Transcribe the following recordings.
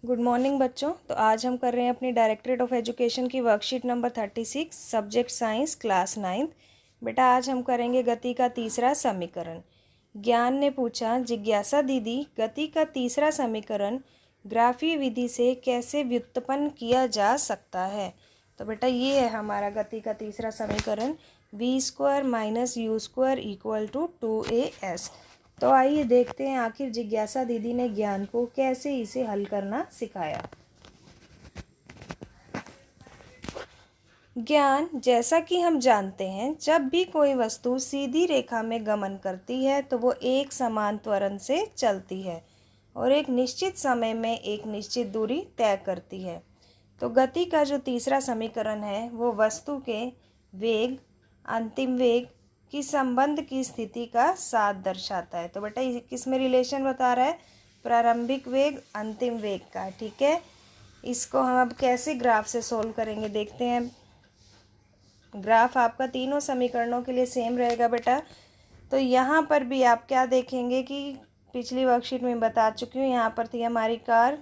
Good morning बच्चों। तो आज हम कर रहे हैं अपनी डायरेक्टरेट ऑफ एजुकेशन की worksheet number 36 subject science class 9। बेटा आज हम करेंगे गति का तीसरा समीकरण। ज्ञान ने पूछा, जिज्ञासा दीदी गति का तीसरा समीकरण ग्राफीय विधि से कैसे व्युत्पन्न किया जा सकता है। तो बेटा ये है हमारा गति का तीसरा समीकरण, v² - u² = 2as। तो आइए देखते हैं आखिर जिज्ञासा दीदी ने ज्ञान को कैसे इसे हल करना सिखाया। ज्ञान, जैसा कि हम जानते हैं, जब भी कोई वस्तु सीधी रेखा में गमन करती है तो वो एक समान त्वरण से चलती है और एक निश्चित समय में एक निश्चित दूरी तय करती है। तो गति का जो तीसरा समीकरण है वो वस्तु के वेग, अंतिम वेग की संबंध की स्थिति का साथ दर्शाता है। तो बेटा किस में रिलेशन बता रहा है? प्रारंभिक वेग अंतिम वेग का। ठीक है, इसको हम अब कैसे ग्राफ से सोल्व करेंगे देखते हैं। ग्राफ आपका तीनों समीकरणों के लिए सेम रहेगा बेटा। तो यहाँ पर भी आप क्या देखेंगे कि पिछली वर्कशीट में बता चुकी हूँ, यहाँ पर थी हमारी कार,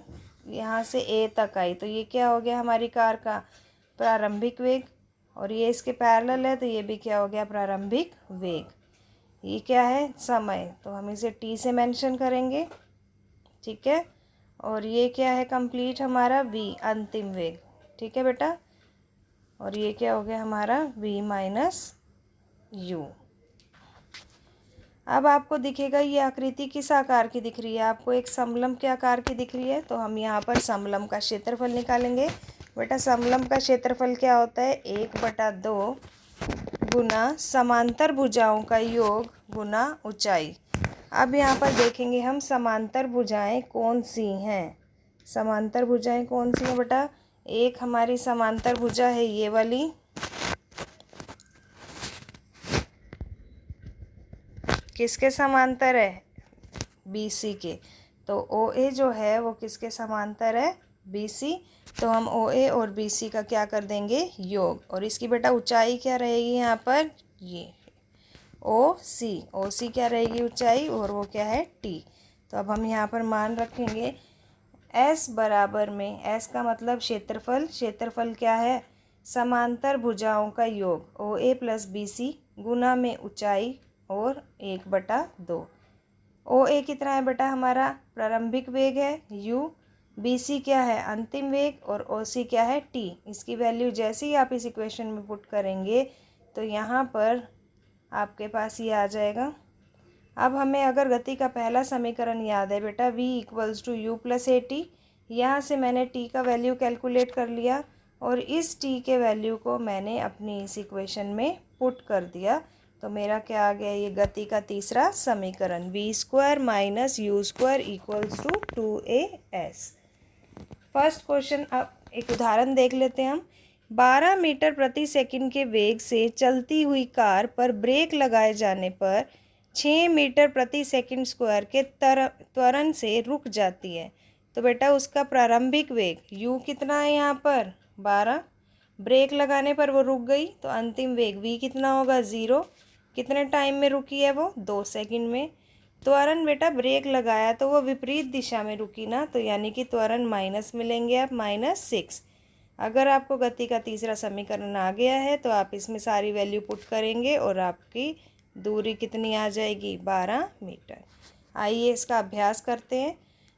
यहाँ से ए तक आई, तो ये क्या हो गया हमारी कार का प्रारंभिक वेग, और ये इसके पैरेलल है तो ये भी क्या हो गया प्रारंभिक वेग। ये क्या है? समय, तो हम इसे टी से मेंशन करेंगे। ठीक है, और ये क्या है कंप्लीट हमारा वी, अंतिम वेग। ठीक है बेटा, और ये क्या हो गया हमारा v - u। अब आपको दिखेगा ये आकृति किस आकार की दिख रही है? आपको एक समलंब के आकार की दिख रही है, तो हम यहाँ पर समलंब का क्षेत्रफल निकालेंगे। बेटा समलंब का क्षेत्रफल क्या होता है? 1/2 गुना समांतर भुजाओं का योग गुना ऊंचाई। अब यहाँ पर देखेंगे हम समांतर भुजाएं कौन सी हैं। समांतर भुजाएं कौन सी हैं बेटा? एक हमारी समांतर भुजा है ये वाली, किसके समांतर है? BC के। तो OA जो है वो किसके समांतर है? BC। तो हम OA और BC का क्या कर देंगे? योग। और इसकी बेटा ऊंचाई क्या रहेगी यहाँ पर? ये OC क्या रहेगी ऊंचाई, और वो क्या है? T। तो अब हम यहाँ पर मान रखेंगे S बराबर में, S का मतलब क्षेत्रफल, क्षेत्रफल क्या है? समांतर भुजाओं का योग OA + BC गुना में ऊंचाई और 1/2। OA कितना है बेटा? हमारा प्रारंभिक वेग है u, BC क्या है? अंतिम वेग, और OC क्या है? T। इसकी वैल्यू जैसे ही आप इस इक्वेशन में पुट करेंगे तो यहाँ पर आपके पास ये आ जाएगा। अब हमें अगर गति का पहला समीकरण याद है बेटा, v = u + at, यहाँ से मैंने t का वैल्यू कैलकुलेट कर लिया और इस t के वैल्यू को मैंने अपनी इस इक्वेशन में पुट कर दिया। तो मेरा क्या आ गया? ये गति का तीसरा समीकरण, v² - u² = 2as। First question, अब एक उदाहरण देख लेते हैं हम। 12 मीटर प्रति सेकंड के वेग से चलती हुई कार पर ब्रेक लगाए जाने पर 6 मीटर प्रति सेकंड स्क्वायर के त्वरण से रुक जाती है। तो बेटा उसका प्रारंभिक वेग u कितना है यहाँ पर? 12। ब्रेक लगाने पर वो रुक गई तो अंतिम वेग v कितना होगा? 0। कितने टाइम में रुकी है वो? 2 सेकंड में। त्वरण बेटा ब्रेक लगाया तो वो विपरीत दिशा में रुकी ना, तो यानी कि त्वरण माइनस मिलेंगे आप, -6। अगर आपको गति का तीसरा समीकरण आ गया है तो आप इसमें सारी वैल्यू पुट करेंगे और आपकी दूरी कितनी आ जाएगी? 12 मीटर। आइए इसका अभ्यास करते हैं।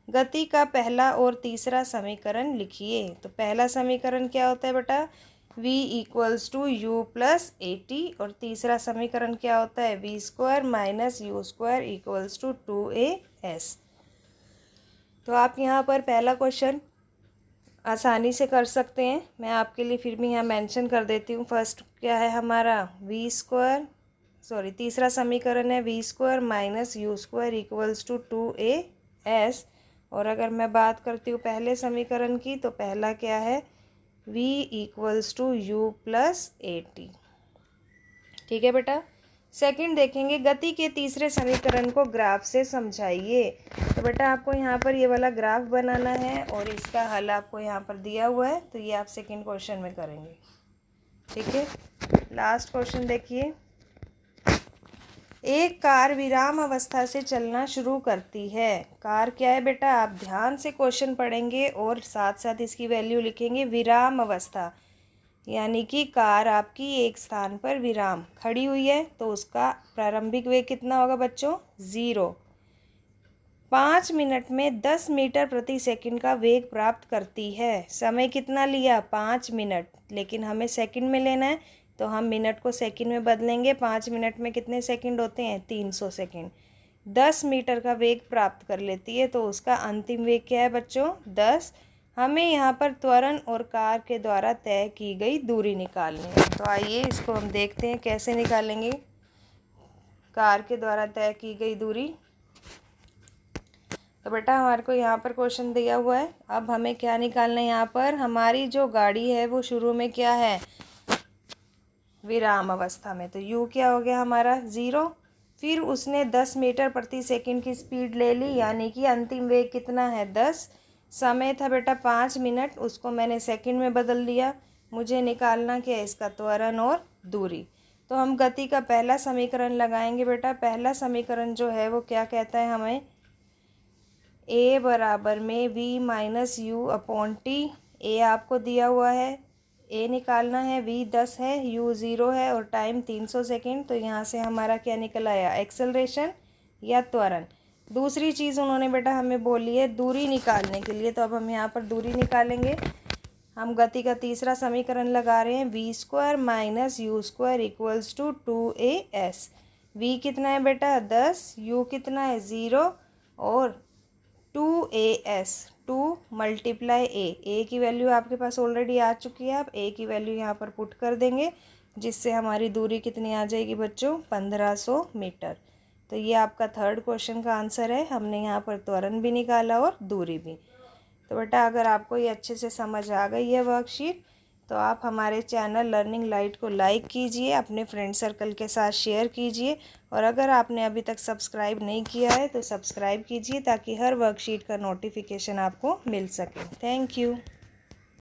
गति का पहला और तीसरा समीकरण लिखिए। तो पहला समीकरण क्या होता है बेटा? v = u + at, और तीसरा समीकरण क्या होता है? v² - u² = 2as। तो आप यहाँ पर पहला क्वेश्चन आसानी से कर सकते हैं। मैं आपके लिए फिर भी यहाँ मेंशन कर देती हूँ। फर्स्ट क्या है हमारा? तीसरा समीकरण है v² - u² = 2as। और अगर मैं बात करती हूँ पहले समीकरण की, तो पहला क्या है? v = u + at। ठीक है बेटा। सेकंड देखेंगे, गति के तीसरे समीकरण को ग्राफ से समझाइए। तो बेटा आपको यहाँ पर ये वाला ग्राफ बनाना है और इसका हल आपको यहाँ पर दिया हुआ है, तो ये आप सेकंड क्वेश्चन में करेंगे। ठीक है, लास्ट क्वेश्चन देखिए। एक कार विराम अवस्था से चलना शुरू करती है। कार क्या है बेटा, आप ध्यान से क्वेश्चन पढ़ेंगे और साथ साथ इसकी वैल्यू लिखेंगे। विराम अवस्था यानी कि कार आपकी एक स्थान पर विराम खड़ी हुई है, तो उसका प्रारंभिक वेग कितना होगा बच्चों, 0। 5 मिनट में 10 मीटर प्रति सेकंड का वेग प्राप्त करती है। समय कितना लिया, 5 मिनट, लेकिन हमें सेकंड में लेना है तो हम मिनट को सेकंड में बदलेंगे। 5 मिनट में कितने सेकंड होते हैं, 300 सेकंड। 10 मीटर का वेग प्राप्त कर लेती है, तो उसका अंतिम वेग क्या है बच्चों, 10। हमें यहाँ पर त्वरण और कार के द्वारा तय की गई दूरी निकालनी है। तो आइए इसको हम देखते हैं कैसे निकालेंगे कार के द्वारा तय की गई दूरी। तो बेटा हमारे को यहाँ पर क्वेश्चन दिया हुआ है। अब हमें क्या निकालना है, यहाँ पर हमारी जो गाड़ी है वो शुरू में क्या है, विराम अवस्था में, तो u क्या हो गया हमारा, 0। फिर उसने 10 मीटर प्रति सेकंड की स्पीड ले ली, यानी कि अंतिम वेग कितना है, 10। समय था बेटा 5 मिनट, उसको मैंने सेकंड में बदल दिया। मुझे निकालना क्या है, इसका त्वरण और दूरी। तो हम गति का पहला समीकरण लगाएंगे बेटा। पहला समीकरण जो है वो क्या कहता है हमें, a बराबर में v minus you upon T. a आपको दिया हुआ है, a निकालना है, v 10 है, u 0 है और टाइम 300 सेकेंड। तो यहाँ से हमारा क्या निकल आया, एक्सेलरेशन या त्वरण। दूसरी चीज़ उन्होंने बेटा हमें बोली है दूरी निकालने के लिए, तो अब हम यहाँ पर दूरी निकालेंगे। हम गति का तीसरा समीकरण लगा रहे हैं, v square minus u square equals to 2as। v कितना है बेटा, 10, u कितना है, 0 और 2as, 2 मल्टीप्लाई a की वैल्यू आपके पास ऑलरेडी आ चुकी है। आप a की वैल्यू यहाँ पर पुट कर देंगे, जिससे हमारी दूरी कितनी आ जाएगी बच्चों, 1500 मीटर। तो ये आपका थर्ड क्वेश्चन का आंसर है। हमने यहाँ पर त्वरण भी निकाला और दूरी भी। तो बेटा अगर आपको ये अच्छे से समझ आ गई है वर्कशीट, तो आप हमारे चैनल लर्निंग लाइट को लाइक कीजिए, अपने फ्रेंड सर्कल के साथ शेयर कीजिए, और अगर आपने अभी तक सब्सक्राइब नहीं किया है तो सब्सक्राइब कीजिए, ताकि हर वर्कशीट का नोटिफिकेशन आपको मिल सके। Thank you.